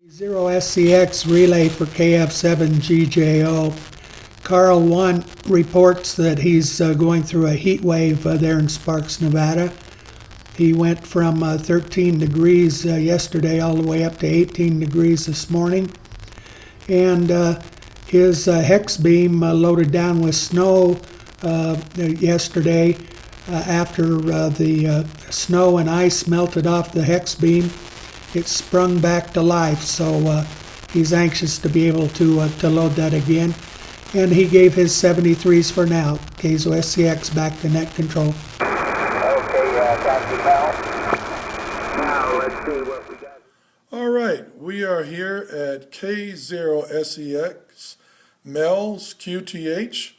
K0SEX relay for KF7GJO. Carl 1 reports that he's going through a heat wave there in Sparks, Nevada. He went from 13 degrees yesterday all the way up to 18 degrees this morning. And his hex beam loaded down with snow yesterday after the snow and ice melted off the hex beam. It sprung back to life, so he's anxious to be able to load that again. And he gave his 73s for now. K0SEX back to net control. Okay, copy Mel. Now let's see what we got. All right, we are here at K0SEX Mel's QTH,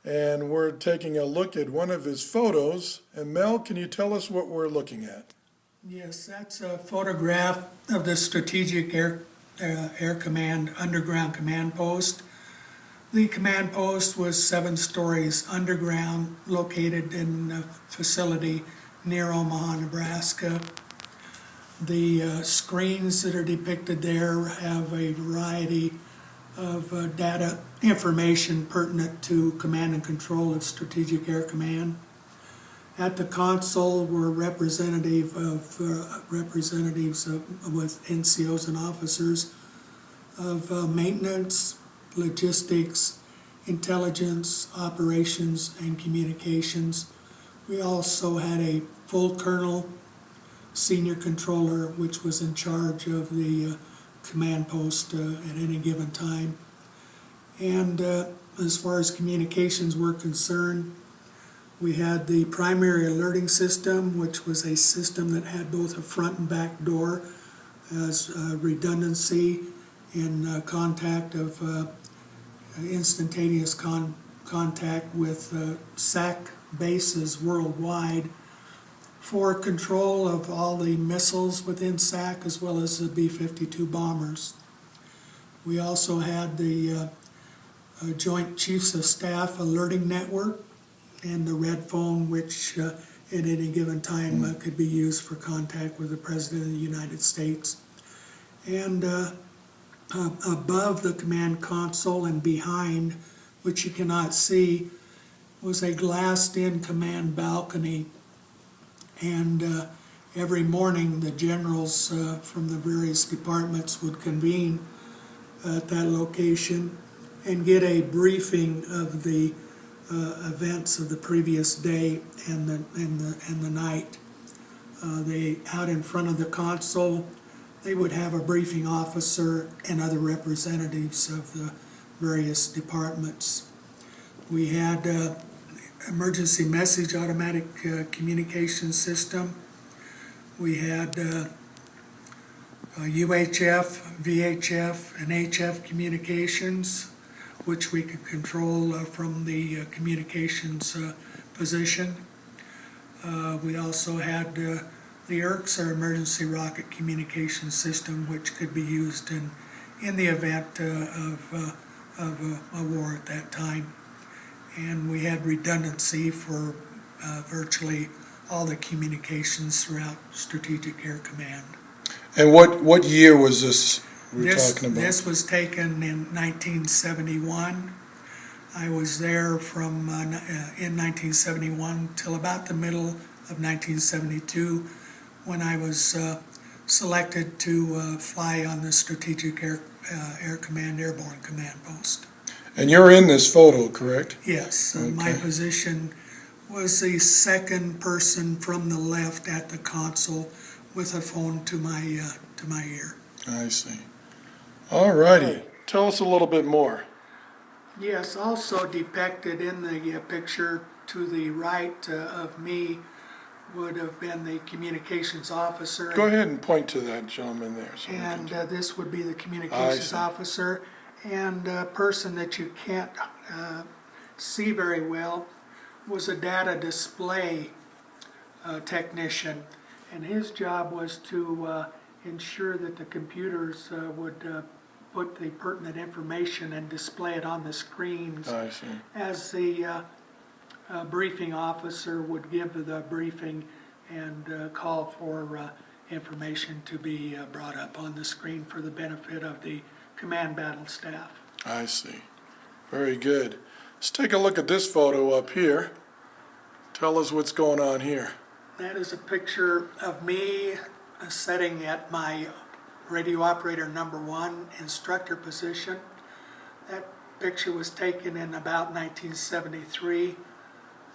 and we're taking a look at one of his photos. And Mel, can you tell us what we're looking at? Yes, that's a photograph of the Strategic Air Command underground command post. The command post was 7 stories underground, located in a facility near Omaha, Nebraska. The screens that are depicted there have a variety of data information pertinent to command and control of Strategic Air Command. At the console were representatives with NCOs and officers of maintenance, logistics, intelligence, operations, and communications. We also had a full colonel, senior controller, which was in charge of the command post at any given time. And as far as communications were concerned, we had the primary alerting system, which was a system that had both a front and back door as redundancy in contact of instantaneous contact with SAC bases worldwide for control of all the missiles within SAC as well as the B-52 bombers. We also had the Joint Chiefs of Staff alerting network and the red phone, which at any given time could be used for contact with the President of the United States. And above the command console and behind, which you cannot see, was a glassed-in command balcony. And every morning the generals from the various departments would convene at that location and get a briefing of the events of the previous day and the night. They out in front of the console, they would have a briefing officer and other representatives of the various departments. We had emergency message automatic communication system. We had UHF, VHF, and HF communications, which we could control from the communications position. We also had the ERCS, or Emergency Rocket Communication System, which could be used in the event of a war at that time. And we had redundancy for virtually all the communications throughout Strategic Air Command. And what year was this we're talking about? This was taken in 1971. I was there from in 1971 till about the middle of 1972, when I was selected to fly on the Strategic Air Command Airborne Command Post. And you're in this photo, correct? Yes, Okay. my position was the second person from the left at the console with a phone to my ear. I see. All righty. Tell us a little bit more. Yes, also depicted in the picture to the right of me would have been the communications officer. Go ahead and point to that gentleman there. So And this would be the communications officer. And a person that you can't see very well was a data display technician. And his job was to ensure that the computers would put the pertinent information and display it on the screens. I see. As the briefing officer would give the briefing and call for information to be brought up on the screen for the benefit of the command battle staff. I see. Very good. Let's take a look at this photo up here. Tell us what's going on here. That is a picture of me sitting at my radio operator number 1 instructor position. That picture was taken in about 1973.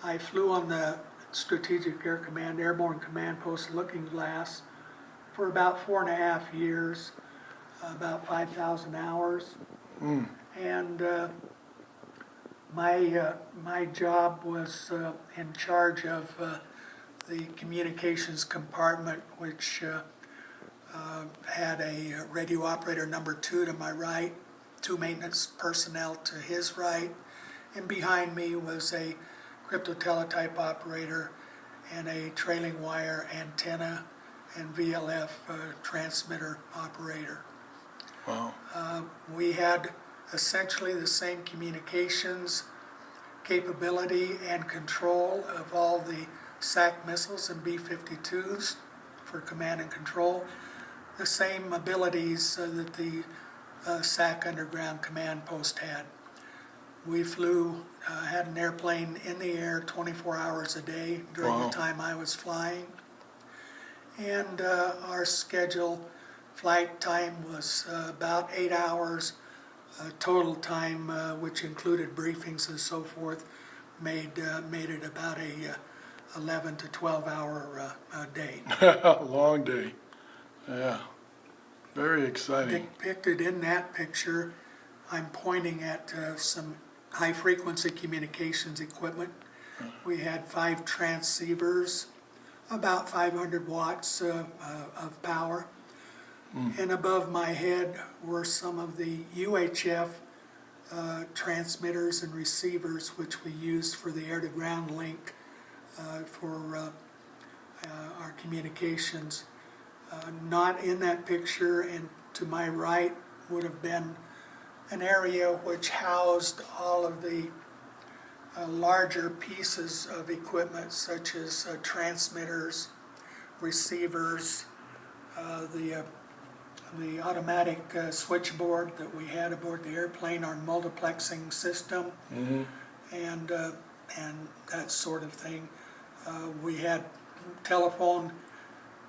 I flew on the Strategic Air Command Airborne Command Post Looking Glass for about 4.5 years, about 5,000 hours. And my job was in charge of the communications compartment, which had a radio operator number 2 to my right, 2 maintenance personnel to his right, and behind me was a cryptoteletype operator and a trailing wire antenna and VLF transmitter operator. Wow. We had essentially the same communications capability and control of all the SAC missiles and B-52s for command and control, the same abilities that the SAC Underground Command Post had. We flew, had an airplane in the air 24 hours a day during the time I was flying, and our scheduled flight time was about 8 hours. Total time, which included briefings and so forth, made it about a 11 to 12 hour day. Long day. Yeah. Very exciting. Depicted in that picture, I'm pointing at some high frequency communications equipment. We had 5 transceivers, about 500 watts of power. And above my head were some of the UHF transmitters and receivers which we used for the air-to-ground link for our communications. Not in that picture, and to my right would have been an area which housed all of the larger pieces of equipment, such as transmitters, receivers, the automatic switchboard that we had aboard the airplane, our multiplexing system, and that sort of thing. We had telephone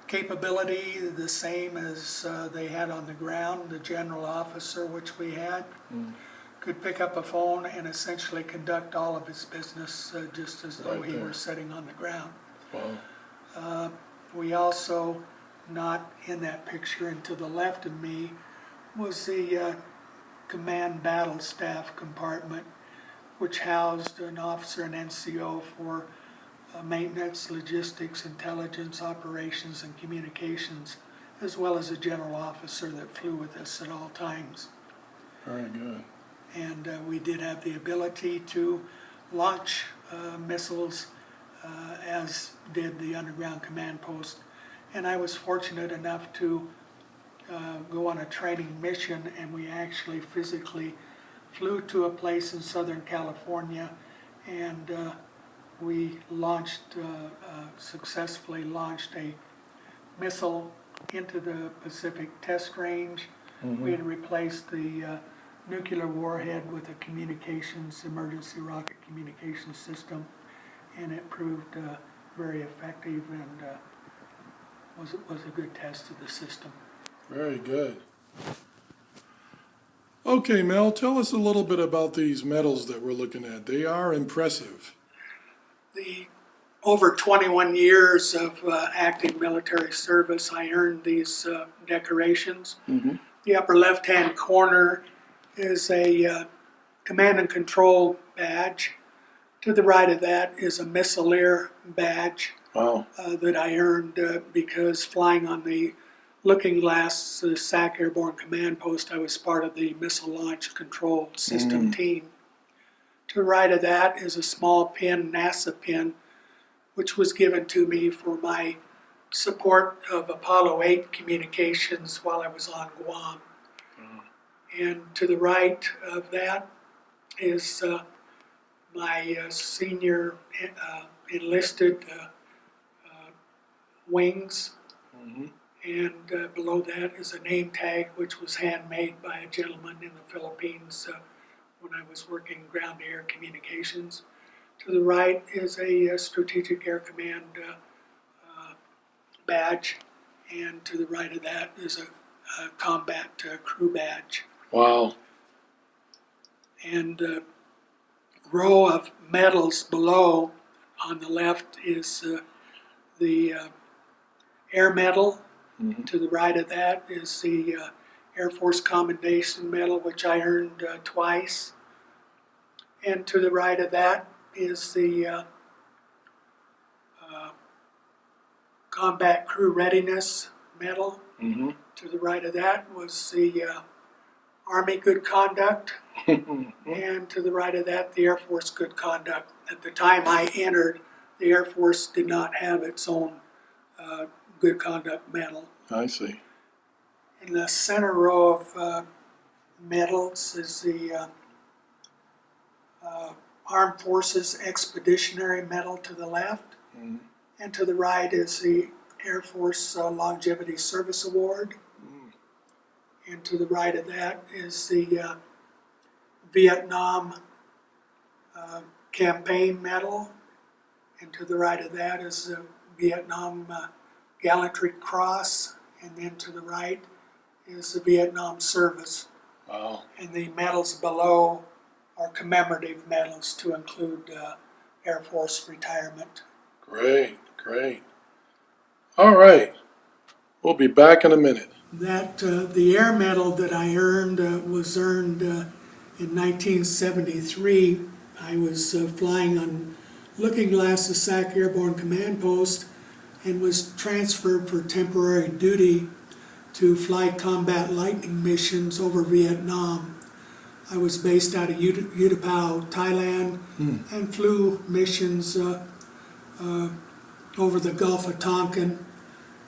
capability the same as they had on the ground. The general officer, which we had, could pick up a phone and essentially conduct all of his business just as though he were sitting on the ground. Wow. We also, not in that picture, and to the left of me was the command battle staff compartment, which housed an officer and NCO for maintenance, logistics, intelligence, operations, and communications, as well as a general officer that flew with us at all times. Very good. And we did have the ability to launch missiles, as did the underground command post. And I was fortunate enough to go on a training mission, and we actually physically flew to a place in Southern California, and we launched, successfully launched a missile into the Pacific test range. We had replaced the nuclear warhead with a communications, emergency rocket communications system, and it proved very effective and was a good test of the system. Very good. Okay, Mel, tell us a little bit about these medals that we're looking at. They are impressive. The over 21 years of active military service, I earned these decorations. The upper left-hand corner is a command and control badge. To the right of that is a missileer badge. Wow. That I earned because flying on the Looking Glass SAC Airborne Command Post, I was part of the Missile Launch Control System team. To the right of that is a small pin, NASA pin, which was given to me for my support of Apollo 8 communications while I was on Guam. And to the right of that is my senior enlisted wings, And below that is a name tag, which was handmade by a gentleman in the Philippines when I was working ground-to-air communications. To the right is a Strategic Air Command badge, and to the right of that is a combat crew badge. Wow. And row of medals below on the left is the Air Medal. Mm-hmm. To the right of that is the Air Force Commendation Medal, which I earned twice. And to the right of that is the Combat Crew Readiness Medal. Mm-hmm. To the right of that was the Army Good Conduct. And to the right of that, the Air Force Good Conduct. At the time I entered, the Air Force did not have its own Good Conduct medal. I see. In the center row of medals is the Armed Forces Expeditionary Medal to the left. Mm-hmm. And to the right is the Air Force Longevity Service Award. Mm. And to the right of that is the Vietnam Campaign Medal. And to the right of that is the Vietnam Gallantry Cross. And then to the right is the Vietnam Service. Wow. And the medals below are commemorative medals to include Air Force retirement. Great, great. All right. We'll be back in a minute. That the Air Medal that I earned was earned in 1973. I was flying on Looking Glass SAC Airborne Command Post and was transferred for temporary duty to fly combat lightning missions over Vietnam. I was based out of Utapao, Thailand, and flew missions over the Gulf of Tonkin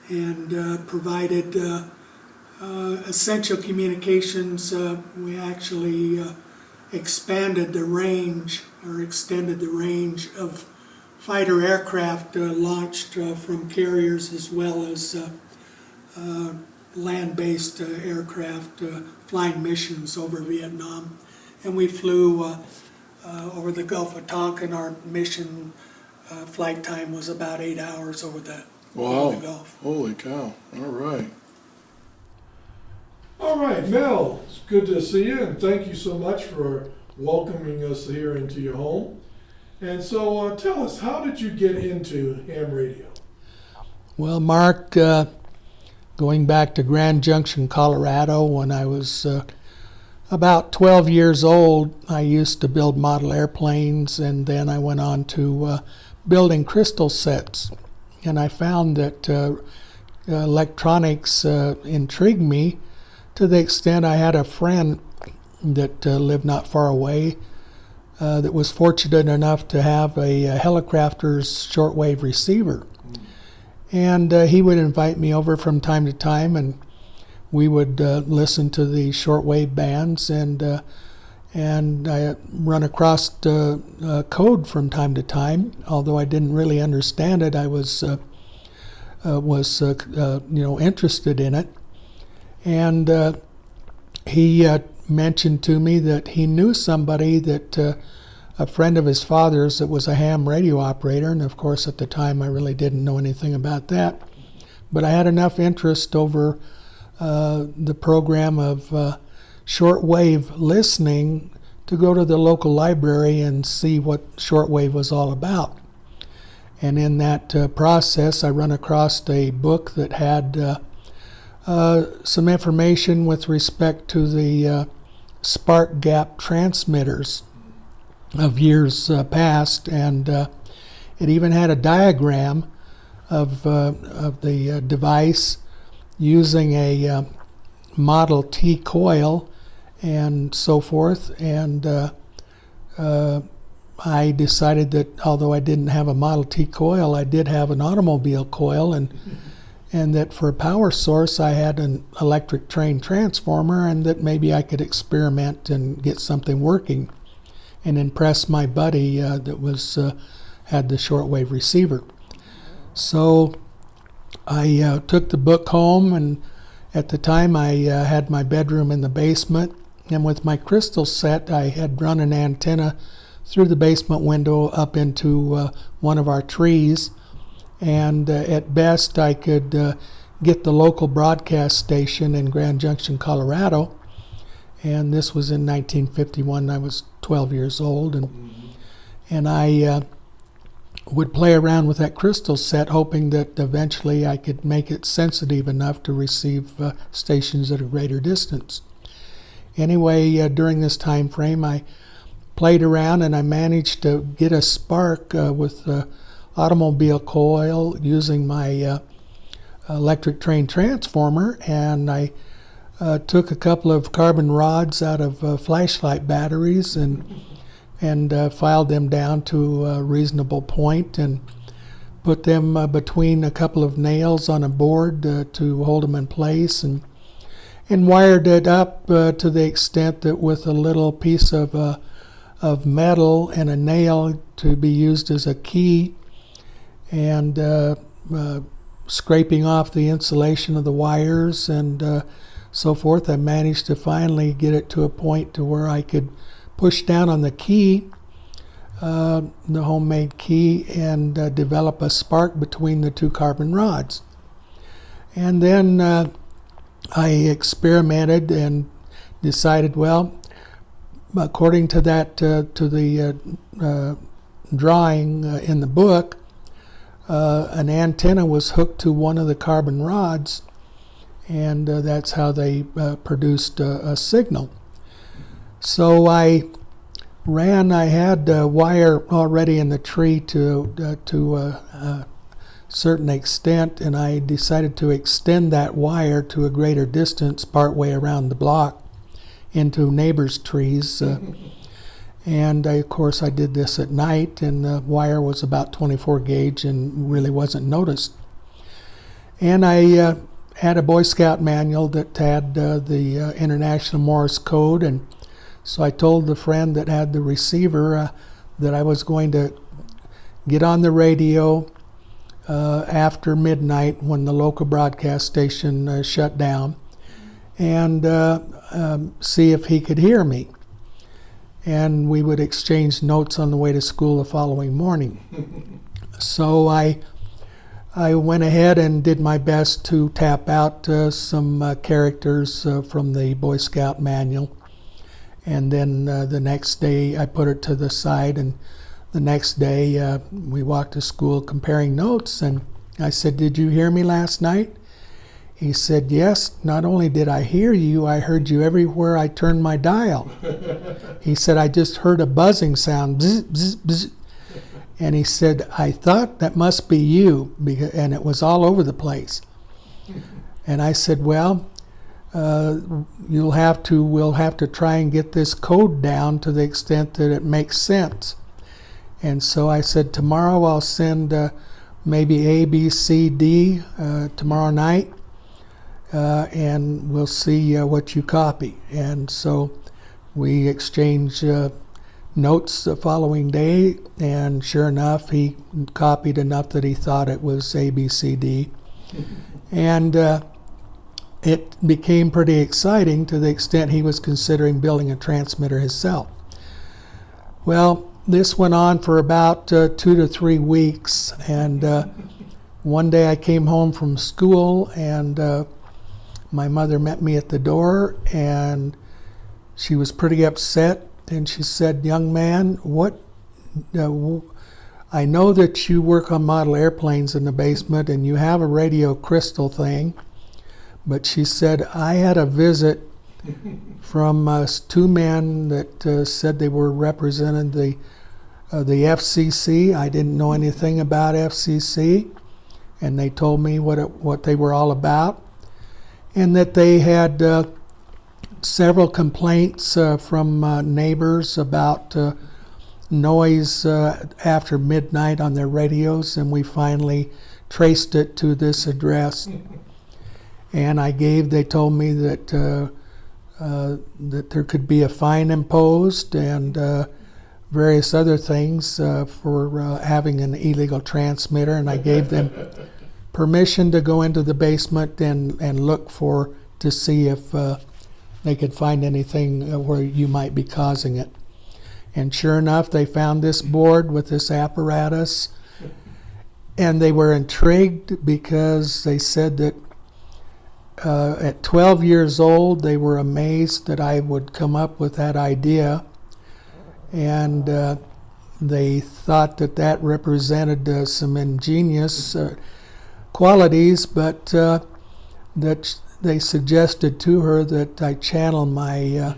and provided essential communications. We actually expanded the range or extended the range of fighter aircraft launched from carriers as well as land-based aircraft flying missions over Vietnam. And we flew over the Gulf of Tonkin. Our mission flight time was about 8 hours over the Gulf. Holy cow. All right. All right, Mel, it's good to see you, and thank you so much for welcoming us here into your home. And so tell us, how did you get into ham radio? Well, Mark, going back to Grand Junction, Colorado, when I was about 12 years old, I used to build model airplanes, and then I went on to building crystal sets. And I found that electronics intrigued me to the extent I had a friend that lived not far away that was fortunate enough to have a Helicrafter's shortwave receiver. And he would invite me over from time to time, and we would listen to the shortwave bands, and I run across code from time to time. Although I didn't really understand it, I was interested in it. And he mentioned to me that he knew somebody that a friend of his father's that was a ham radio operator, and of course at the time I really didn't know anything about that. But I had enough interest over the program of shortwave listening to go to the local library and see what shortwave was all about. And in that process, I run across a book that had some information with respect to the spark gap transmitters of years past, and it even had a diagram of the device using a Model T coil and so forth. And I decided that although I didn't have a Model T coil, I did have an automobile coil, and that for a power source I had an electric train transformer, and that maybe I could experiment and get something working and impress my buddy that was had the shortwave receiver. So I took the book home, and at the time I had my bedroom in the basement, and with my crystal set I had run an antenna through the basement window up into one of our trees, and at best I could get the local broadcast station in Grand Junction, Colorado, and this was in 1951. I was 12 years old, and I would play around with that crystal set, hoping that eventually I could make it sensitive enough to receive stations at a greater distance. Anyway, during this time frame, I played around and I managed to get a spark with the automobile coil using my electric train transformer, and I took a couple of carbon rods out of flashlight batteries and filed them down to a reasonable point and put them between a couple of nails on a board to hold them in place, and wired it up to the extent that with a little piece of metal and a nail to be used as a key, and scraping off the insulation of the wires and so forth, I managed to finally get it to a point to where I could push down on the key, the homemade key, and develop a spark between the two carbon rods. And then I experimented and decided, well, according to that, to the drawing in the book, an antenna was hooked to one of the carbon rods, and that's how they produced a signal. So I had wire already in the tree to a certain extent, and I decided to extend that wire to a greater distance partway around the block into neighbors' trees. And of course I did this at night, and the wire was about 24 gauge and really wasn't noticed. And I had a Boy Scout manual that had the International Morse code, and so I told the friend that had the receiver that I was going to get on the radio after midnight when the local broadcast station shut down, and see if he could hear me. And we would exchange notes on the way to school the following morning. So I went ahead and did my best to tap out some characters from the Boy Scout manual. And then the next day I put it to the side, and the next day we walked to school comparing notes, and I said, "Did you hear me last night?" He said, "Yes, not only did I hear you, I heard you everywhere I turned my dial." He said, "I just heard a buzzing sound, bzz, bzz, bzz." And he said, "I thought that must be you, and it was all over the place." And I said, "Well, we'll have to try and get this code down to the extent that it makes sense." And so I said, "Tomorrow I'll send maybe A, B, C, D tomorrow night, and we'll see what you copy." And so we exchanged notes the following day, and sure enough, he copied enough that he thought it was A, B, C, D. And it became pretty exciting to the extent he was considering building a transmitter himself. Well, this went on for about 2 to 3 weeks, and one day I came home from school, and my mother met me at the door, and she was pretty upset, and she said, "Young man, I know that you work on model airplanes in the basement and you have a radio crystal thing," but she said, "I had a visit from 2 men that said they were representing the FCC. I didn't know anything about FCC, and they told me what they were all about, and that they had several complaints from neighbors about noise after midnight on their radios, and we finally traced it to this address." And they told me that there could be a fine imposed and various other things for having an illegal transmitter, and I gave them permission to go into the basement and look to see if they could find anything where you might be causing it. And sure enough, they found this board with this apparatus, and they were intrigued because they said that at 12 years old, they were amazed that I would come up with that idea, and they thought that that represented some ingenious qualities, but that they suggested to her that I channel my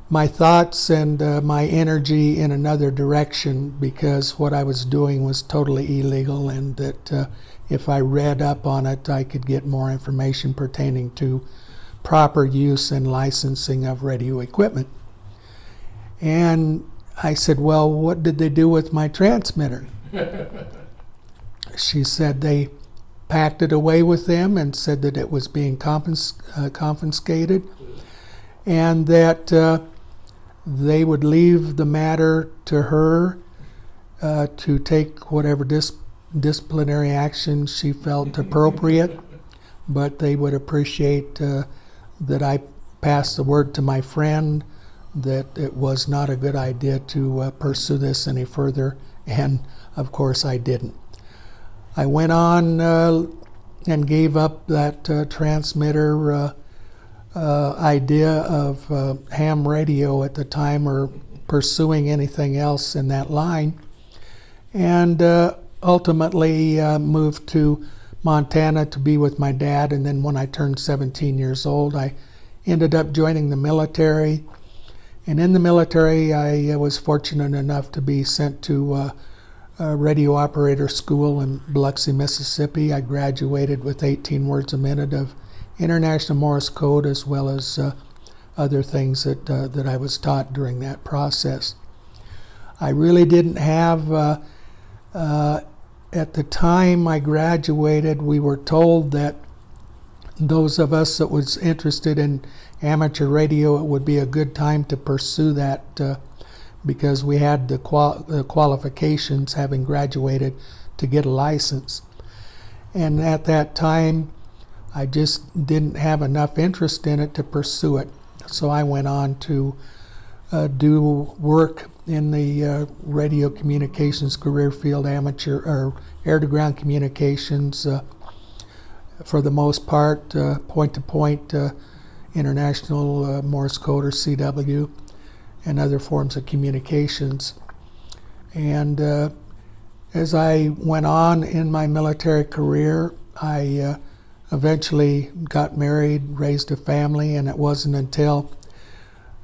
my thoughts and my energy in another direction, because what I was doing was totally illegal, and that if I read up on it, I could get more information pertaining to proper use and licensing of radio equipment. And I said, well, what did they do with my transmitter? She said they packed it away with them and said that it was being confiscated, and that they would leave the matter to her to take whatever disciplinary action she felt appropriate, but they would appreciate that I passed the word to my friend that it was not a good idea to pursue this any further, and of course I didn't. I went on and gave up that transmitter idea of ham radio at the time, or pursuing anything else in that line, and ultimately moved to Montana to be with my dad. And then when I turned 17 years old, I ended up joining the military. And in the military, I was fortunate enough to be sent to a radio operator school in Biloxi, Mississippi. I graduated with 18 words a minute of International Morse code, as well as other things that I was taught during that process. I really didn't have, at the time I graduated, we were told that those of us that was interested in amateur radio, it would be a good time to pursue that because we had the qualifications, having graduated, to get a license. And at that time, I just didn't have enough interest in it to pursue it. So I went on to do work in the radio communications career field, amateur or air-to-ground communications, for the most part, point-to-point international Morse code, or CW, and other forms of communications. And as I went on in my military career, I eventually got married, raised a family, and it wasn't until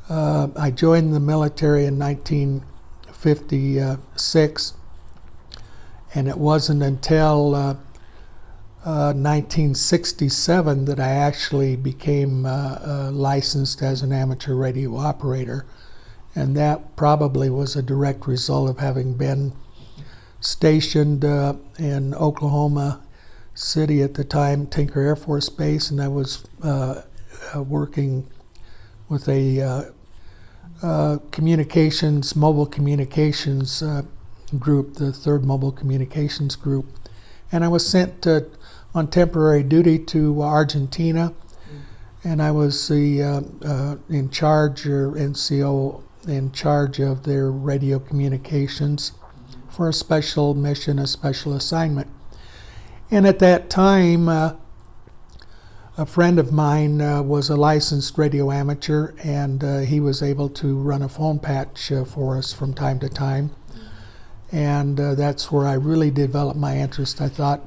I joined the military in 1956, and it wasn't until 1967 that I actually became licensed as an amateur radio operator. And that probably was a direct result of having been stationed in Oklahoma City at the time, Tinker Air Force Base, and I was working with a mobile communications group, the 3rd Mobile Communications Group. And I was sent on temporary duty to Argentina, and I was the in charge, or NCO, in charge of their radio communications for a special mission, a special assignment. And at that time, a friend of mine was a licensed radio amateur, and he was able to run a phone patch for us from time to time. And that's where I really developed my interest. I thought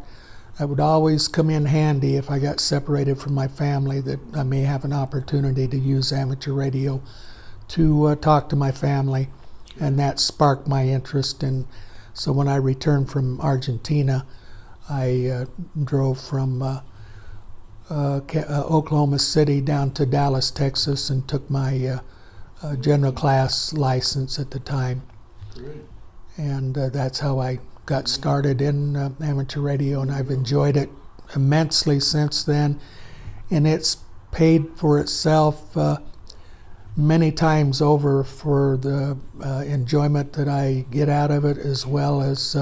I would always come in handy if I got separated from my family, that I may have an opportunity to use amateur radio to talk to my family, and that sparked my interest. And so when I returned from Argentina, I drove from Oklahoma City down to Dallas, Texas, and took my general class license at the time. Great. And that's how I got started in amateur radio, and I've enjoyed it immensely since then. And it's paid for itself many times over for the enjoyment that I get out of it, as well as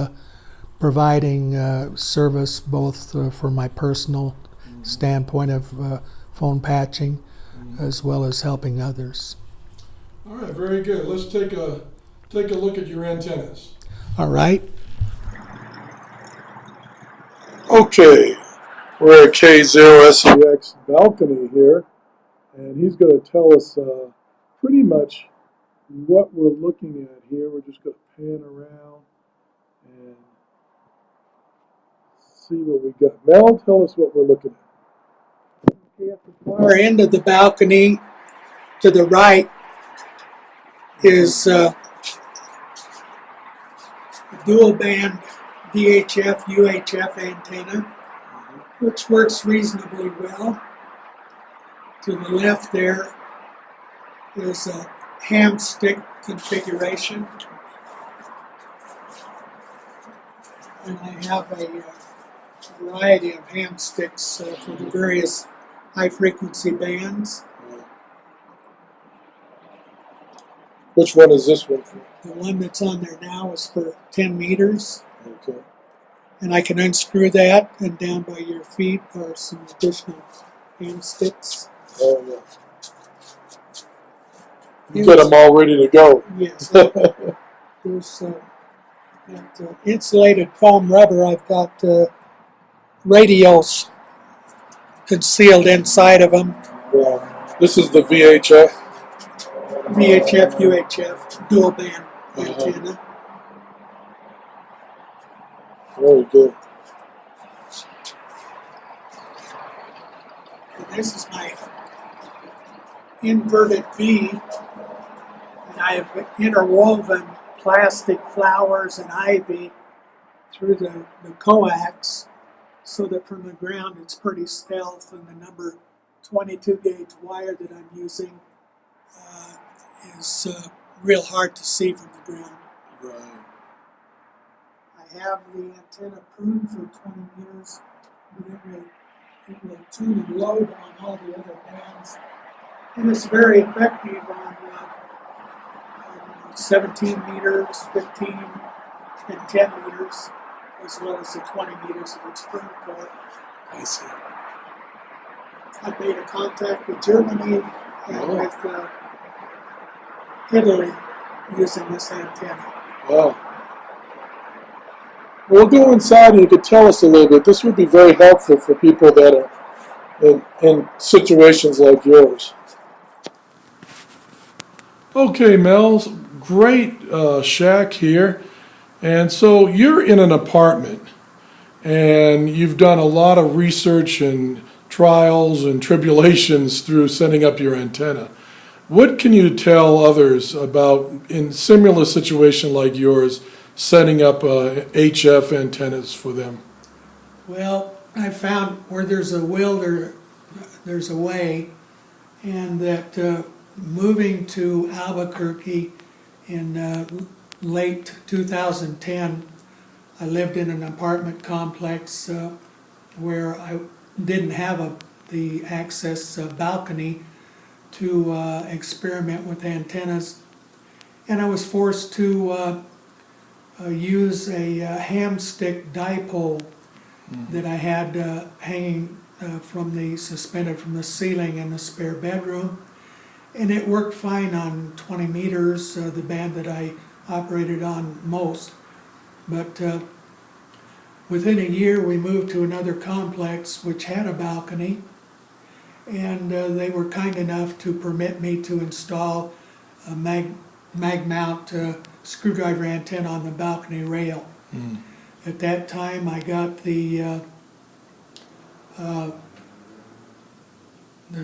providing service both for my personal standpoint of phone patching as well as helping others. All right, very good. Let's take a look at your antennas. All right. Okay, we're at K0SEX balcony here, and he's going to tell us pretty much what we're looking at here. We're just going to pan around and see what we got. Mel, tell us what we're looking at. Okay, at the far end of the balcony to the right is a dual band VHF UHF antenna, which works reasonably well. To the left there is a ham stick configuration, and I have a variety of ham sticks for the various high frequency bands. Which one is this one for? The one that's on there now is for 10 meters, Okay. and I can unscrew that, and down by your feet are some additional ham sticks. Oh, yeah. You get them all ready to go. Yes. There's that insulated foam rubber. I've got radials concealed inside of them. Yeah. This is the VHF. VHF, UHF, dual band antenna. Very good. And this is my inverted V, and I have interwoven plastic flowers and ivy through the coax so that from the ground it's pretty stealth, and the number 22 gauge wire that I'm using is real hard to see from the ground. Right. I have the antenna pruned for 20 meters, but it will tune and load on all the other bands, and it's very effective on 17 meters, 15, and 10 meters, as well as the 20 meters of its prune port. I see. I made a contact with Germany and with Italy using this antenna. Wow. We'll go inside and you could tell us a little bit. This would be very helpful for people that are in situations like yours. Okay, Mel, great shack here. And so you're in an apartment and you've done a lot of research and trials and tribulations through setting up your antenna. What can you tell others about, in similar situation like yours, setting up HF antennas for them? Well, I found where there's a will, there's a way, and that moving to Albuquerque in late 2010, I lived in an apartment complex where I didn't have the access balcony to experiment with antennas, and I was forced to use a ham stick dipole that I had hanging suspended from the ceiling in the spare bedroom, and it worked fine on 20 meters, the band that I operated on most. But within a year we moved to another complex which had a balcony, and they were kind enough to permit me to install a mag mount screwdriver antenna on the balcony rail. At that time I got the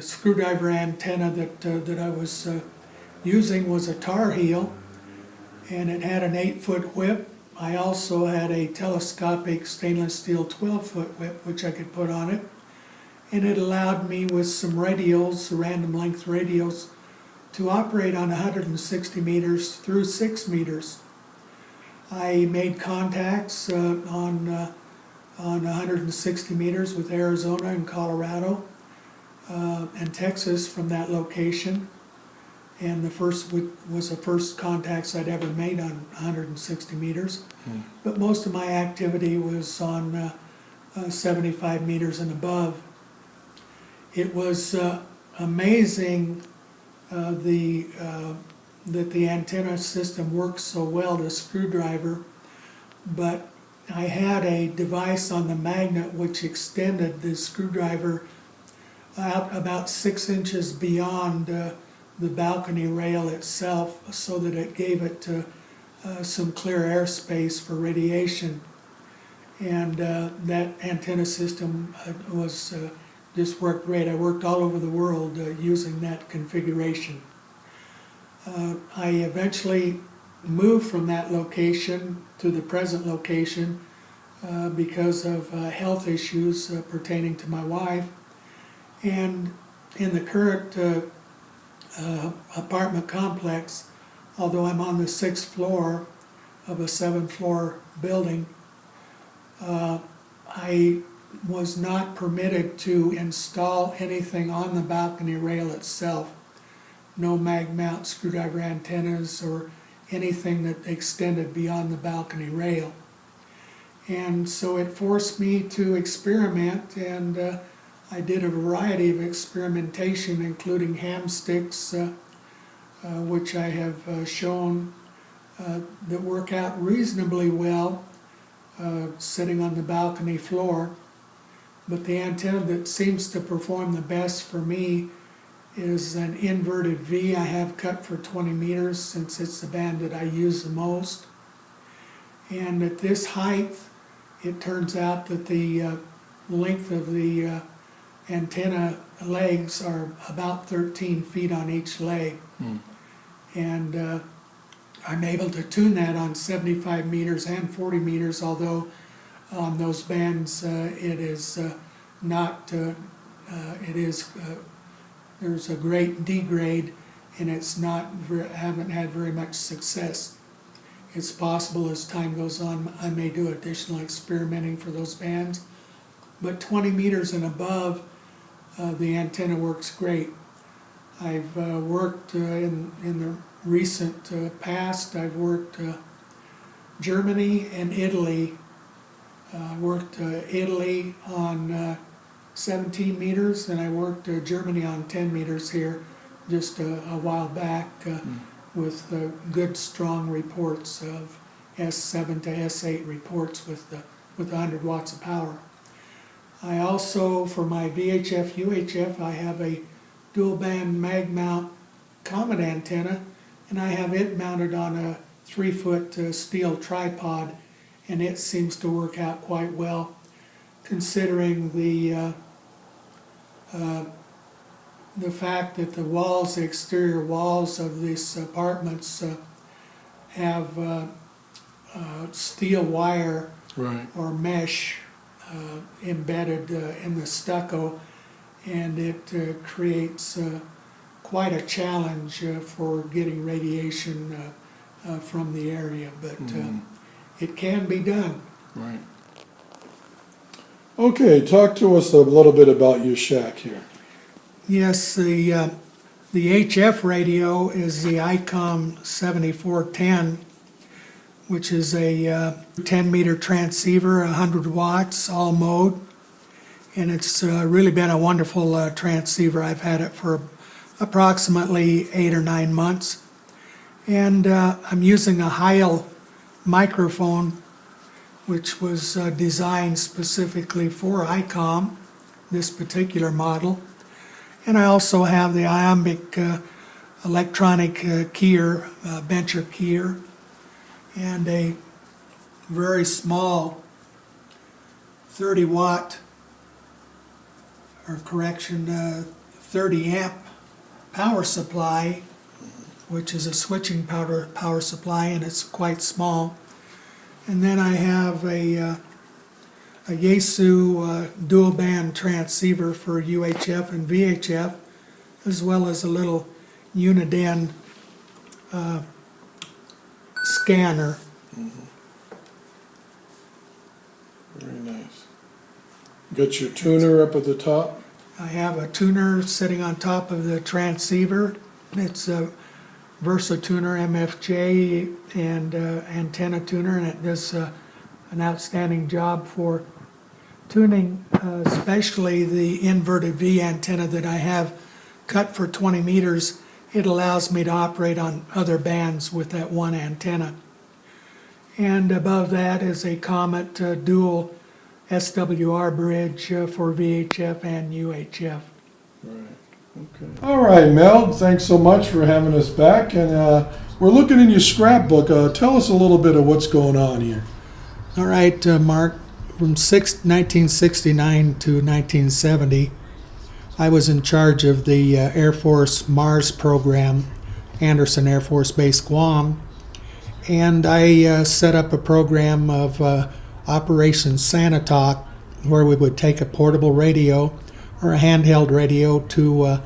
screwdriver antenna that I was using was a tar heel, and it had an 8-foot whip. I also had a telescopic stainless steel 12-foot whip which I could put on it, and it allowed me with some radials, random length radials, to operate on 160 meters through 6 meters. I made contacts on 160 meters with Arizona and Colorado and Texas from that location, and the first was the first contacts I'd ever made on 160 meters. But most of my activity was on 75 meters and above. It was amazing that the antenna system works so well, the screwdriver, but I had a device on the magnet which extended the screwdriver out about 6 inches beyond the balcony rail itself, so that it gave it some clear airspace for radiation. And that antenna system was just worked great. I worked all over the world using that configuration. I eventually moved from that location to the present location because of health issues pertaining to my wife. And in the current apartment complex, although I'm on the 6th floor of a 7-floor building, I was not permitted to install anything on the balcony rail itself. No mag mount screwdriver antennas or anything that extended beyond the balcony rail. And so it forced me to experiment, and I did a variety of experimentation, including ham sticks, which I have shown that work out reasonably well sitting on the balcony floor. But the antenna that seems to perform the best for me is an inverted V I have cut for 20 meters, since it's the band that I use the most. And at this height, it turns out that the length of the antenna legs are about 13 feet on each leg. And I'm able to tune that on 75 meters and 40 meters, although on those bands it is not, there's a great degrade, and it's not, haven't had very much success. It's possible as time goes on I may do additional experimenting for those bands, but 20 meters and above the antenna works great. I've worked in the recent past, I've worked Germany and Italy. Worked Italy on 17 meters, and I worked Germany on 10 meters here just a while back with good strong reports of S7 to S8 reports with 100 watts of power. I also, for my VHF UHF, I have a dual band mag mount comet antenna, and I have it mounted on a 3-foot steel tripod, and it seems to work out quite well, considering the fact that the walls, the exterior walls of these apartments have steel wire or mesh embedded in the stucco, and it creates quite a challenge for getting radiation from the area, but it can be done. Right. Okay, talk to us a little bit about your shack here. Yes, the HF radio is the ICOM 7410, which is a 10-meter transceiver, 100 watts, all mode. And it's really been a wonderful transceiver. I've had it for approximately 8 or 9 months. And I'm using a Heil microphone, which was designed specifically for ICOM, this particular model. And I also have the iambic electronic keyer, bencher keyer, and a very small 30 watt, or correction, 30 amp power supply, which is a switching power supply, and it's quite small. And then I have a Yaesu dual band transceiver for UHF and VHF, as well as a little Uniden scanner. Very nice. Got your tuner up at the top? I have a tuner sitting on top of the transceiver. It's VersaTuner MFJ and antenna tuner, and it does an outstanding job for tuning, especially the inverted V antenna that I have cut for 20 meters. It allows me to operate on other bands with that one antenna. And above that is a Comet dual SWR bridge for VHF and UHF. Right. Okay. All right, Mel. Thanks so much for having us back. And we're looking in your scrapbook. Tell us a little bit of what's going on here. All right, Mark. From 1969 to 1970, I was in charge of the Air Force Mars program, Anderson Air Force Base, Guam. And I set up a program of Operation Santa Talk, where we would take a portable radio or a handheld radio to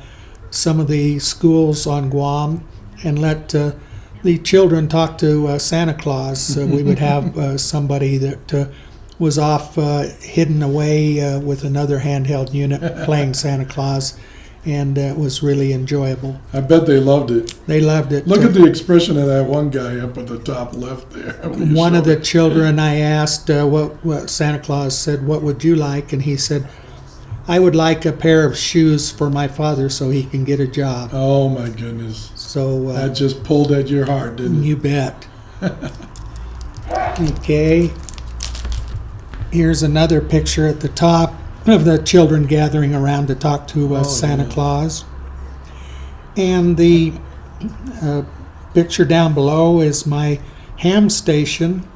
some of the schools on Guam and let the children talk to Santa Claus. We would have somebody that was off hidden away with another handheld unit playing Santa Claus, and it was really enjoyable. I bet they loved it. They loved it. Look at the expression of that one guy up at the top left there. One of the children, I asked what Santa Claus said, "What would you like?" And he said, "I would like a pair of shoes for my father so he can get a job." Oh my goodness. So that just pulled at your heart, didn't it? You bet. Okay. Here's another picture at the top of the children gathering around to talk to Santa Claus. And the picture down below is my ham station.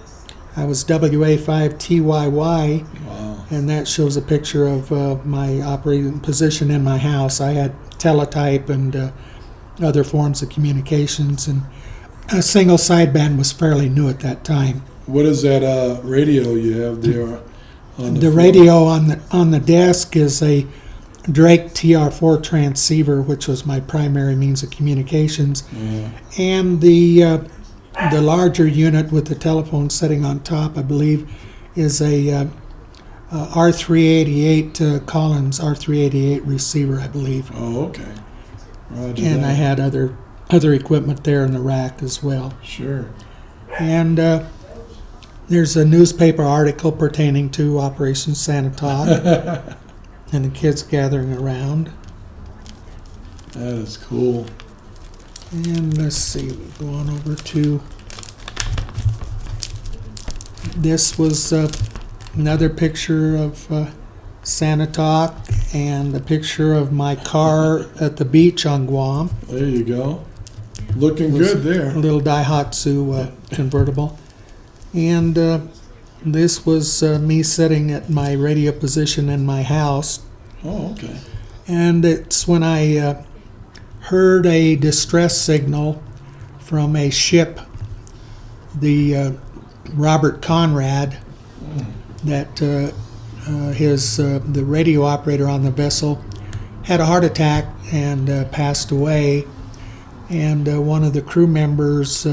I was WA5TYY, Wow. and that shows a picture of my operating position in my house. I had teletype and other forms of communications, and a single sideband was fairly new at that time. What is that radio you have there? On The floor? radio on the desk is a Drake TR4 transceiver, which was my primary means of communications, and the larger unit with the telephone sitting on top, I believe, is a R388 Collins R388 receiver, I believe. Oh, okay. Roger And that. I had other equipment there in the rack as well. Sure. And there's a newspaper article pertaining to Operation Santa Talk and the kids gathering around. That is cool. And let's see, we'll go on over to, this was another picture of Santa Talk and a picture of my car at the beach on Guam. There you go. Looking It was good there. A little Daihatsu convertible. And this was me sitting at my radio position in my house. Oh, okay. And it's when I heard a distress signal from a ship, the Robert Conrad, that the radio operator on the vessel had a heart attack and passed away. And one of the crew members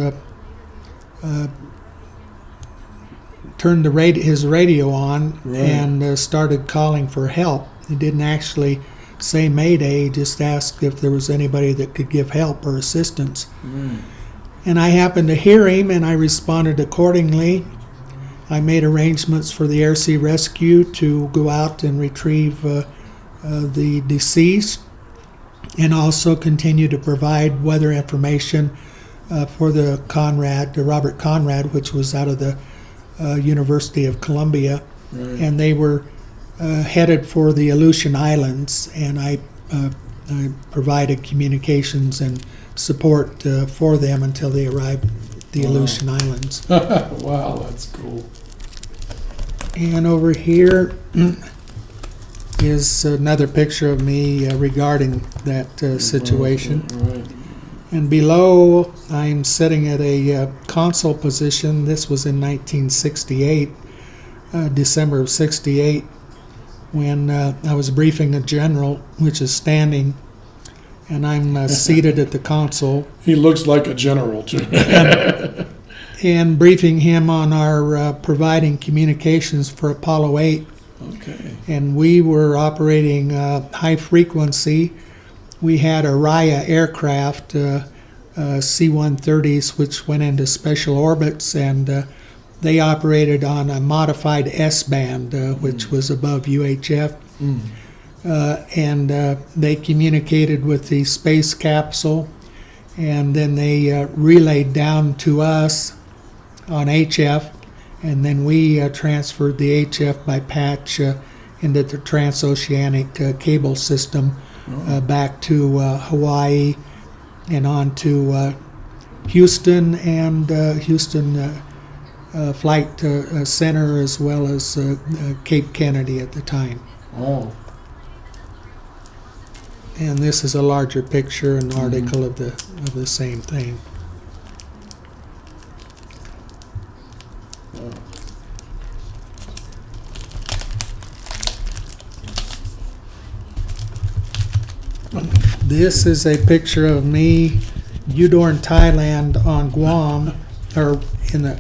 turned his radio on and started calling for help. He didn't actually say Mayday, he just asked if there was anybody that could give help or assistance. And I happened to hear him, and I responded accordingly. I made arrangements for the air sea rescue to go out and retrieve the deceased, and also continue to provide weather information for the Robert Conrad, which was out of the University of Columbia, and they were headed for the Aleutian Islands, and I provided communications and support for them until they arrived at the Aleutian Islands. Wow, that's cool. And over here is another picture of me regarding that situation. Right. And below, I'm sitting at a console position. This was in 1968, December of 68, when I was briefing a general, which is standing, and I'm seated at the console. He looks like a general, too. And briefing him on our providing communications for Apollo 8. Okay. And we were operating high frequency. We had a Raya aircraft C-130s, which went into special orbits, and they operated on a modified S-band, which was above UHF. And they communicated with the space capsule, and then they relayed down to us on HF, and then we transferred the HF by patch into the transoceanic cable system back to Hawaii and on to Houston and Houston Flight Center, as well as Cape Kennedy at the time. Oh. And this is a larger picture, an article of the same thing. This is a picture of me, Udorn, Thailand, on Guam, or in the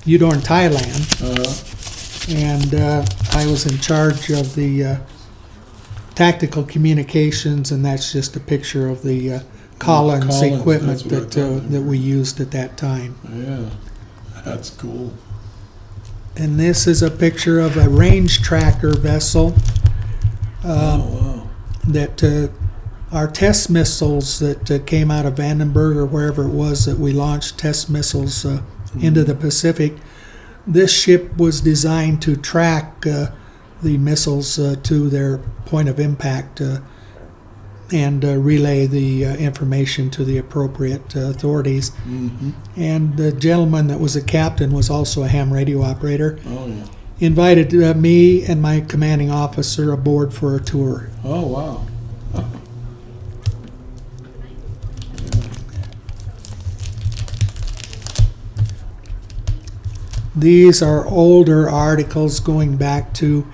Udorn, Thailand, and I was in charge of the tactical communications, and that's just a picture of the Collins equipment that we used at that time. Yeah, that's cool. And this is a picture of a range tracker vessel that our test missiles that came out of Vandenberg or wherever it was that we launched test missiles into the Pacific. This ship was designed to track the missiles to their point of impact and relay the information to the appropriate authorities. And the gentleman that was a captain was also a ham radio operator. Oh, yeah. Invited me and my commanding officer aboard for a tour. Oh, wow. These are older articles going back to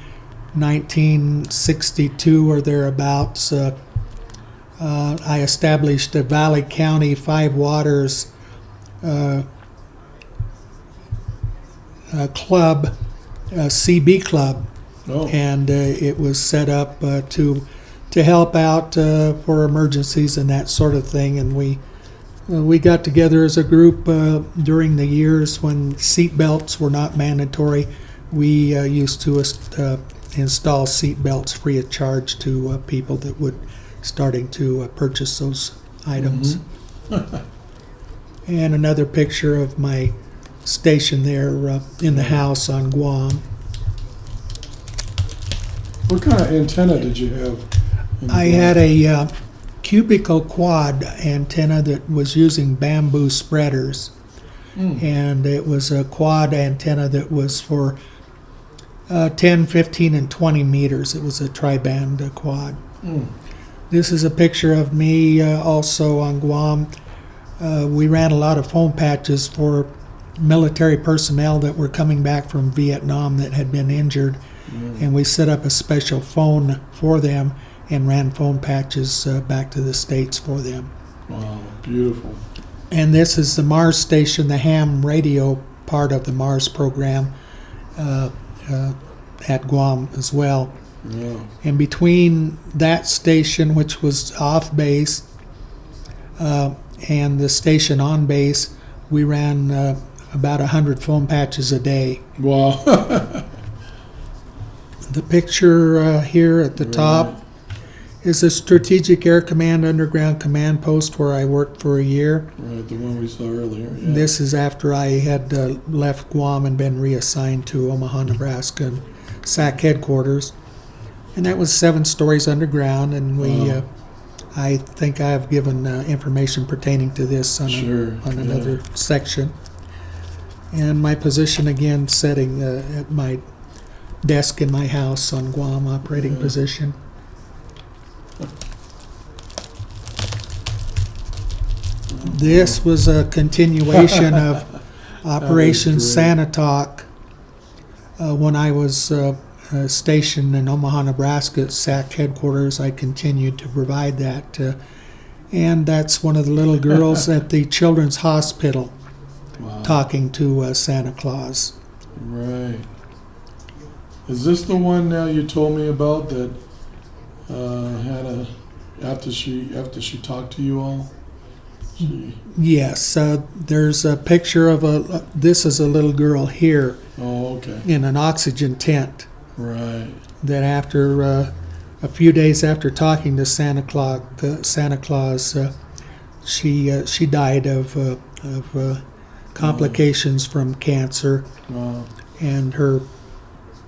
1962 or thereabouts. I established a Valley County Five Waters club, a CB club, and it was set up to help out for emergencies and that sort of thing. And we got together as a group during the years when seat belts were not mandatory. We used to install seat belts free of charge to people that would starting to purchase those items. And another picture of my station there in the house on Guam. What kind of antenna did you have? I had a cubicle quad antenna that was using bamboo spreaders, and it was a quad antenna that was for 10, 15, and 20 meters. It was a tri-band quad. This is a picture of me also on Guam. We ran a lot of phone patches for military personnel that were coming back from Vietnam that had been injured, and we set up a special phone for them and ran phone patches back to the States for them. Wow, beautiful. And this is the Mars station, the ham radio part of the Mars program at Guam as well. Yeah. And between that station, which was off base, and the station on base, we ran about 100 phone patches a day. Wow. The picture here at the top is a Strategic Air Command Underground Command Post where I worked for a year. Right, the one we saw earlier. Yeah. This is after I had left Guam and been reassigned to Omaha, Nebraska, and SAC headquarters. And that was 7 stories underground, and I think I have given information pertaining to this on, on another section. And my position again, setting at my desk in my house on Guam, operating position. This was a continuation of Operation Sanitalk when I was stationed in Omaha, Nebraska at SAC headquarters. I continued to provide that. And that's one of the little girls at the Children's Hospital talking to Santa Claus. Right. Is this the one now you told me about that had a after she talked to you all, Yes, there's a picture of this is a little girl here Oh, okay. in an oxygen tent Right. that after a few days after talking to Santa Claus, she died of complications from cancer, Wow. and her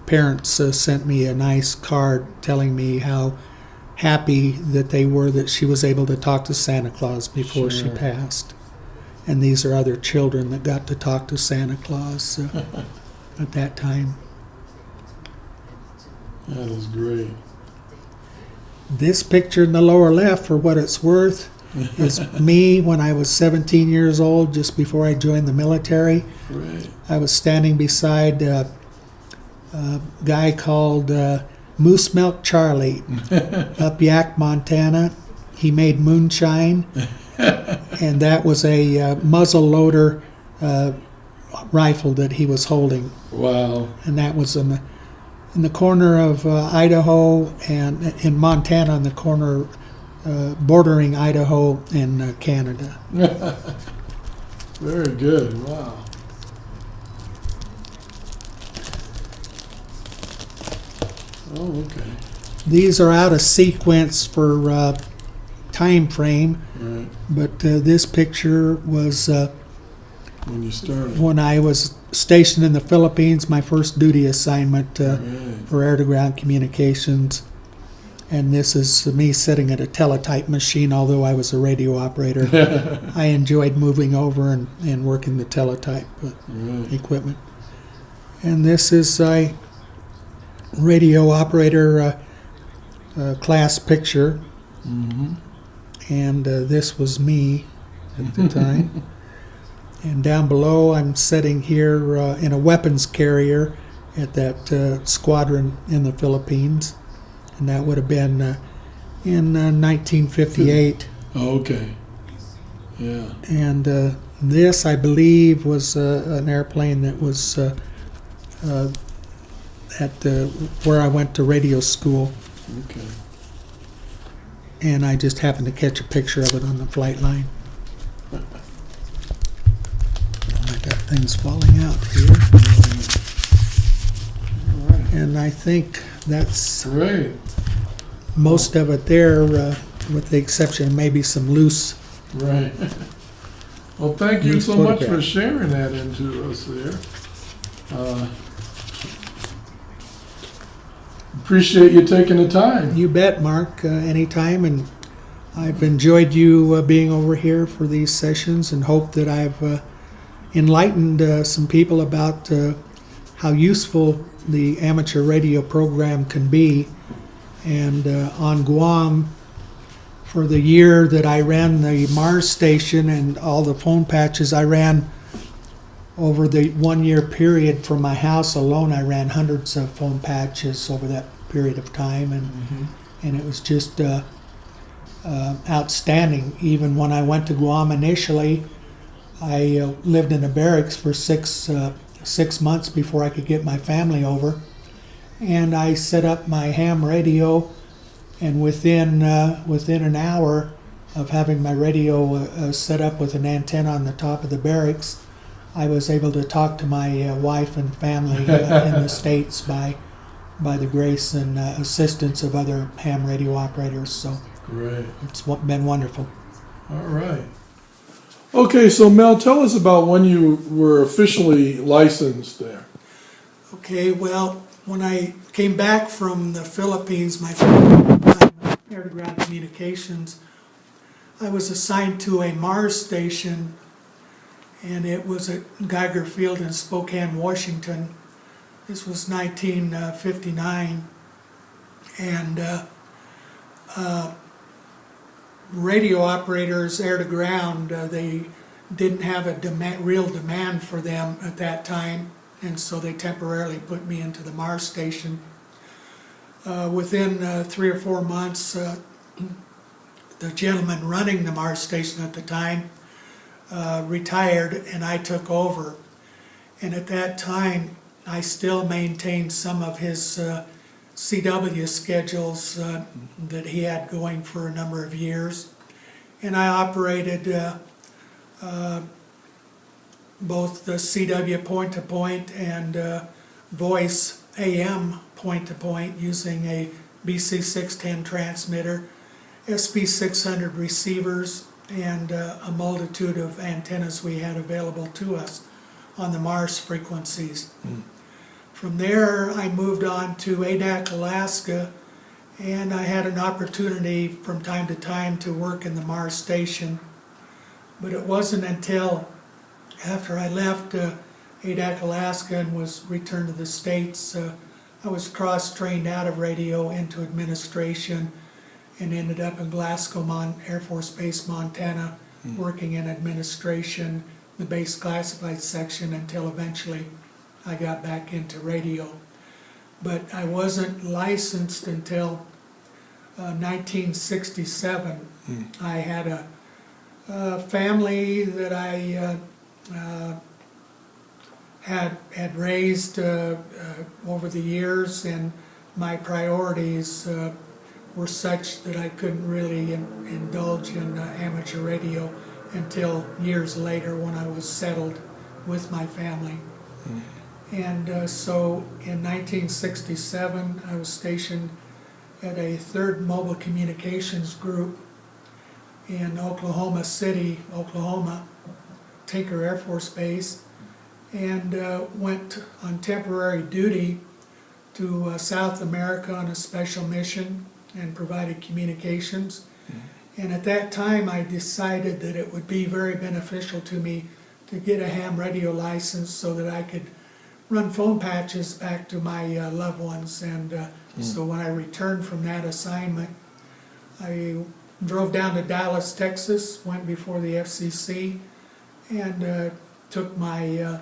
parents sent me a nice card telling me how happy that they were that she was able to talk to Santa Claus before she Sure. passed. And these are other children that got to talk to Santa Claus at that time. That is great. This picture in the lower left, for what it's worth, is me when I was 17 years old, just before I joined the military. Great. I was standing beside a guy called Moose Milk Charlie up Yak, Montana. He made moonshine, and that was a muzzle loader rifle that he was holding. Wow. And that was in the corner of Idaho and in Montana, in the corner bordering Idaho and Canada. Very good. Wow. Oh, okay. These are out of sequence for time frame, Right. but this picture was When you started. when I was stationed in the Philippines, my first duty assignment Right. for air-to-ground communications. And this is me sitting at a teletype machine, although I was a radio operator. I enjoyed moving over and working the teletype Right. equipment. And this is a radio operator class picture. Mm-hmm. And this was me at the time. And down below, I'm sitting here in a weapons carrier at that squadron in the Philippines. And that would have been in 1958. Oh, okay. Yeah. And this, I believe, was an airplane that was at where I went to radio school. Okay. And I just happened to catch a picture of it on the flight line. I got things falling out here. All right. And I think that's Great. most of it there, with the exception of maybe some loose. Right. Well, thank you Neat so much for photograph. sharing that into us there. Appreciate you taking the time. You bet, Mark, anytime. And I've enjoyed you being over here for these sessions, and hope that I've enlightened some people about how useful the amateur radio program can be. And on Guam, for the year that I ran the Mars station and all the phone patches I ran over the 1 year period, from my house alone, I ran hundreds of phone patches over that period of time, and it was just outstanding. Even when I went to Guam initially, I lived in a barracks for 6 months before I could get my family over, and I set up my ham radio, and within an hour of having my radio set up with an antenna on the top of the barracks, I was able to talk to my wife and family in the States by the grace and assistance of other ham radio operators. So Great. it's been wonderful. All right. Okay, so Mel, tell us about when you were officially licensed there. Okay, well, when I came back from the Philippines, my first time in air-to-ground communications, I was assigned to a Mars station, and it was at Geiger Field in Spokane, Washington. This was 1959, and radio operators, air-to-ground, they didn't have a real demand for them at that time, and so they temporarily put me into the Mars station. Within 3 or 4 months, the gentleman running the Mars station at the time retired, and I took over. And at that time, I still maintained some of his CW schedules that he had going for a number of years. And I operated both the CW point-to-point and voice AM point-to-point using a BC610 transmitter, SP600 receivers, and a multitude of antennas we had available to us on the Mars frequencies. From there, I moved on to Adak, Alaska, and I had an opportunity from time to time to work in the Mars station. But it wasn't until after I left Adak, Alaska and was returned to the States, I was cross-trained out of radio into administration and ended up in Glasgow, Air Force Base, Montana, working in administration, the base classified section, until eventually I got back into radio. But I wasn't licensed until 1967. I had a family that I had raised over the years, and my priorities were such that I couldn't really indulge in amateur radio until years later when I was settled with my family. And so in 1967 I was stationed at a 3rd Mobile Communications Group in Oklahoma City, Oklahoma, Tinker Air Force Base, and went on temporary duty to South America on a special mission and provided communications. And at that time I decided that it would be very beneficial to me to get a ham radio license so that I could run phone patches back to my loved ones. And so when I returned from that assignment, I drove down to Dallas, Texas, went before the FCC, and took my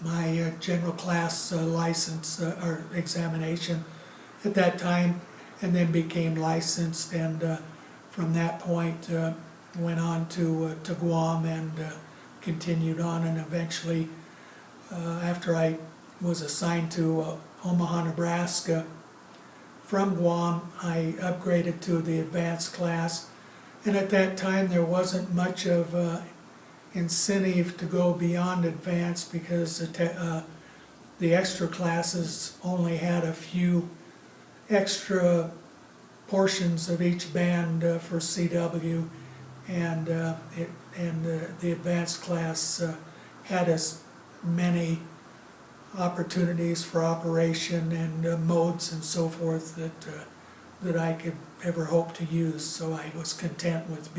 my general class license or examination at that time, and then became licensed, and from that point went on to Guam and continued on, and eventually after I was assigned to Omaha, Nebraska, from Guam I upgraded to the advanced class, and at that time there wasn't much of incentive to go beyond advanced because the extra classes only had a few extra portions of each band for CW, and the advanced class had as many opportunities for operation and modes and so forth that I could ever hope to use. So I was content with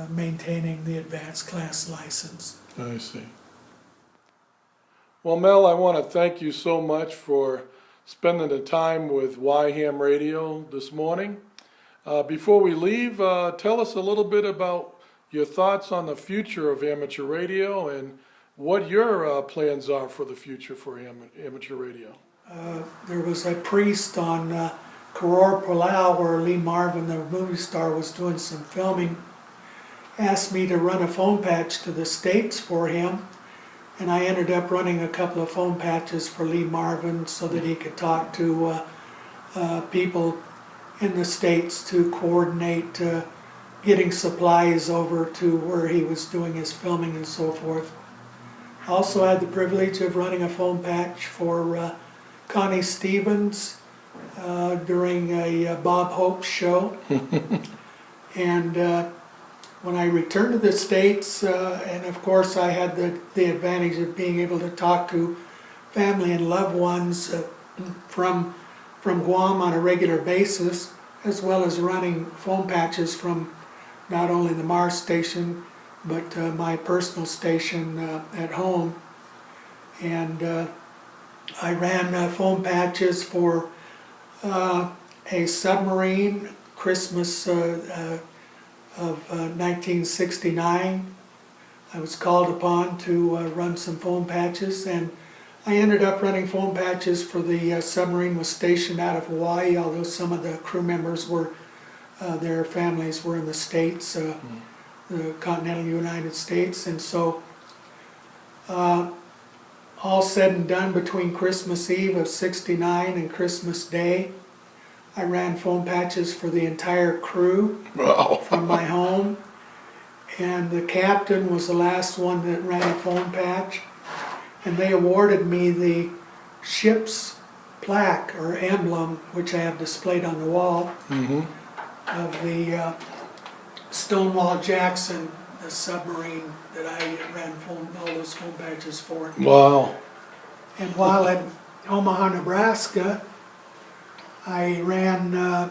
maintaining the advanced class license. I see. Well, Mel, I want to thank you so much for spending the time with Yhamradio this morning. Before we leave, tell us a little bit about your thoughts on the future of amateur radio and what your plans are for the future for amateur radio. There was a priest on Koror Palau where Lee Marvin, the movie star, was doing some filming, asked me to run a phone patch to the States for him, and I ended up running a couple of phone patches for Lee Marvin so that he could talk to people in the States to coordinate getting supplies over to where he was doing his filming and so forth. I also had the privilege of running a phone patch for Connie Stevens during a Bob Hope show. And when I returned to the States, and of course I had the advantage of being able to talk to family and loved ones from Guam on a regular basis, as well as running phone patches from not only the Mars station, but my personal station at home. And I ran phone patches for a submarine, Christmas of 1969. I was called upon to run some phone patches, and I ended up running phone patches for the submarine was stationed out of Hawaii, although some of the crew members were, their families were in the States, the continental United States. And so all said and done, between Christmas Eve of '69 and Christmas Day, I ran phone patches for the entire crew. Wow. From my home, and the captain was the last one that ran a phone patch, and they awarded me the ship's plaque or emblem, which I have displayed on the wall, of the Stonewall Jackson, the submarine that I ran all those phone patches for. Wow. And while at Omaha, Nebraska, I ran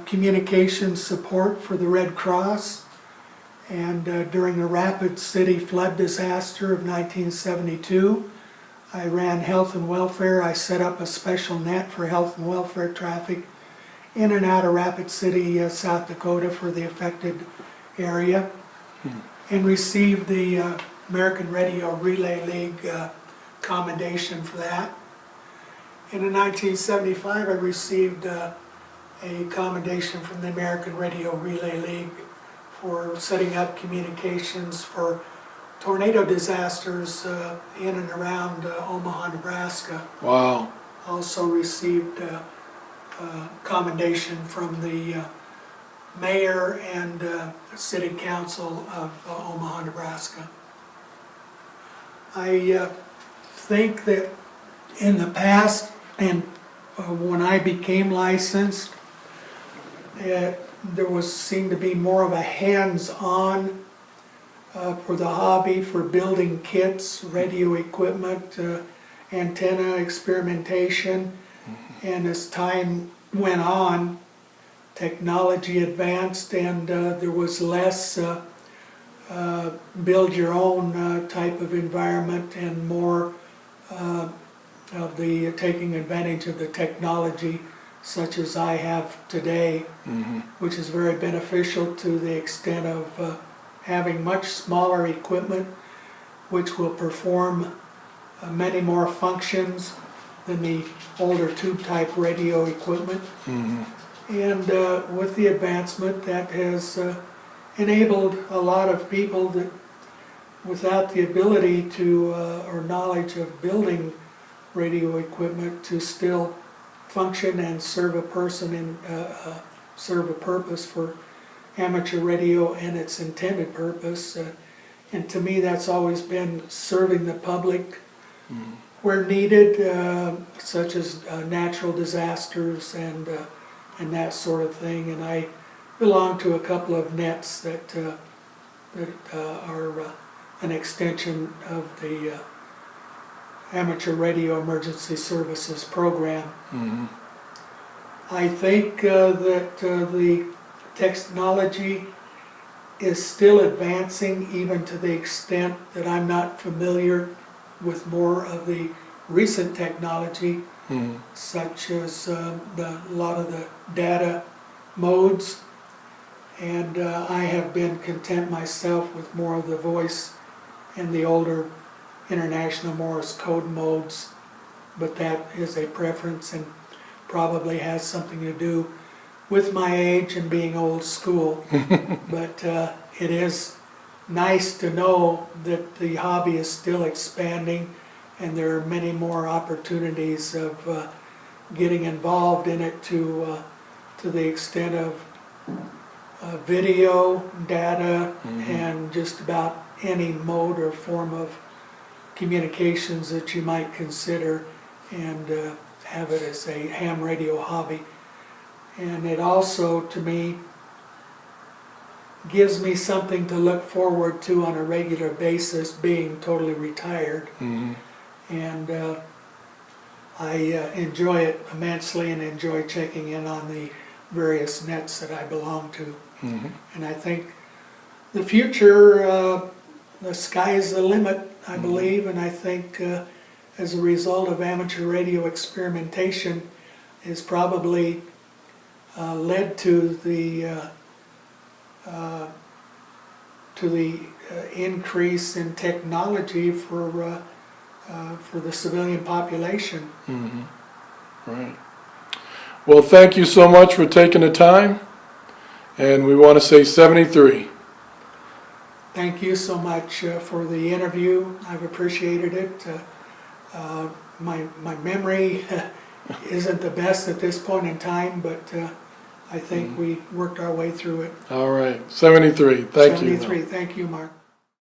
communications support for the Red Cross, and during the Rapid City flood disaster of 1972, I ran health and welfare. I set up a special net for health and welfare traffic in and out of Rapid City, South Dakota for the affected area, and received the American Radio Relay League commendation for that. And in 1975 I received a commendation from the American Radio Relay League for setting up communications for tornado disasters in and around Omaha, Nebraska. Wow. Also received a commendation from the mayor and city council of Omaha, Nebraska. I think that in the past, and when I became licensed, there seemed to be more of a hands-on for the hobby, for building kits, radio equipment, antenna experimentation, and as time went on, technology advanced, and there was less build your own type of environment and more of the taking advantage of the technology such as I have today, which is very beneficial to the extent of having much smaller equipment which will perform many more functions than the older tube type radio equipment. And with the advancement, that has enabled a lot of people that without the ability to or knowledge of building radio equipment to still function and serve a person and serve a purpose for amateur radio and its intended purpose. And to me that's always been serving the public where needed, such as natural disasters and that sort of thing. And I belong to a couple of nets that are an extension of the Amateur Radio Emergency Services program. I think that the technology is still advancing, even to the extent that I'm not familiar with more of the recent technology, such as a lot of the data modes, and I have been content myself with more of the voice and the older International Morse code modes, but that is a preference and probably has something to do with my age and being old school. But it is nice to know that the hobby is still expanding and there are many more opportunities of getting involved in it to the extent of video, data, and just about any mode or form of communications that you might consider, and have it as a ham radio hobby. And it also, to me, gives me something to look forward to on a regular basis, being totally retired. And I enjoy it immensely and enjoy checking in on the various nets that I belong to. And I think the future, the sky's the limit, I believe, and I think as a result of amateur radio experimentation is probably led to the increase in technology for the civilian population. Right. Well, thank you so much for taking the time, and we want to say 73. Thank you so much for the interview. I've appreciated it. My memory isn't the best at this point in time, but I think we worked our way through it. All right, 73. Thank you. 73, thank you, Mark.